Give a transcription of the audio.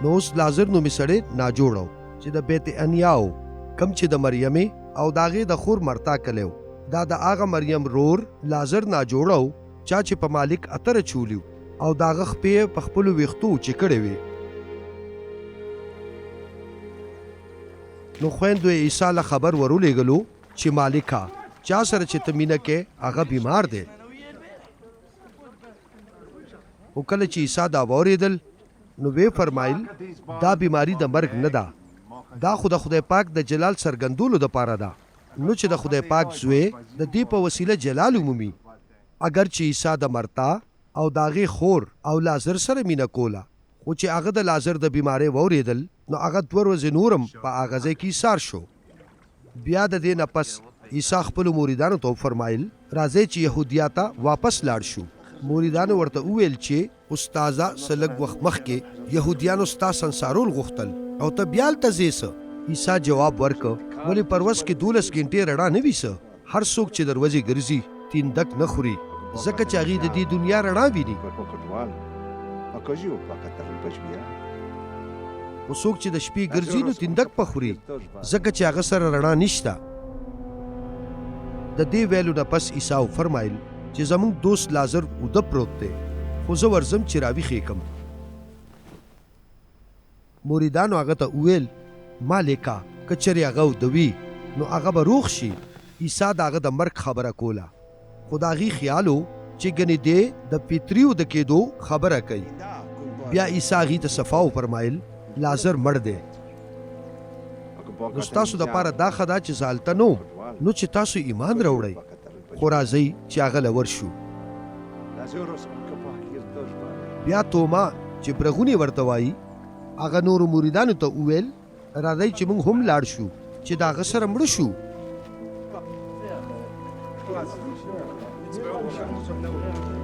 نو اوس لازر نومې سړی ناجوړه چې د بیت انیاو کم چې د مریمې او د هغې د خور مرتا کلی و. دا د هغه مریم رور لازر ناجوړه و چا چې په مالک اتره چولي او د هغه خپې په خپلو ویښتو چې کړې وې. نو خویندو یې عیسی له خبر ورولېږلو چې مالکه چا سره چې ته مینه کې هغه بیمار دی. خو کله چې عیسی دا واورېدل نو ویې فرمایل دا بیماری د مرګ نه ده، دا خو د خدای پاک د جلال څرګندولو دپاره ده. نو چې د خدای پاک زوی د دې په وسیله جلال ومومي. اگر چې عیسی د مرتا او د هغې خور او لازر سره مینه کوله، خو چې هغه د لازر د بیمارۍ واورېدل نو هغه 2 ورځې نورم په هغه ځای کې ایسار شو. بیا د دې نه پس عیسی خپلو مریدانو ته وفرمایل راځئ چې یهودیا ته واپس لاړ شو. مریدانو ورته وویل چې استاذه څه لږ وخت مخکې یهودیانو ستا سنسارول غوښتل او ته بیا هلته ځې څه؟ عیسی جواب ورکړ ولې په ورځ کې 12 ګنټې رڼا نه وي څه؟ هر څوک چې دروازې ګرځي تیندک نه خوري ځکه چې هغې د دې دنیا رڼا ویني. خو څوک چې د شپې ګرځي نو تیندک په خوري ځکه چې هغه سره رڼا نشته. د دې ویلو نه پس عیسی وفرمایل چې زموږ دوست لازر اوده پروت دی، خو زه ورځم چې راویښې کړم. مریدانو هغه ته وویل مالکه که چېرې هغه اوده وي نو هغه به روغ شي. عیسی د هغه د مرګ خبره کوله، خو د هغې خیال و چې ګنې دی د فطریو د کېدو خبره کوي. بیا عیسی هغې ته صفا وفرمایل لازر مړ دی. نو ستاسو دپاره دا ښه ده چې زه هلته نه نو چې تاسو ایمان راوړئ. خو راځئ چې هغه له ورشو. بیا توما چې برغونې ورته وایي هغه نورو مریدانو ته وویل راځئ چې موږ هم لاړ شو چې د هغه سره مړه شو.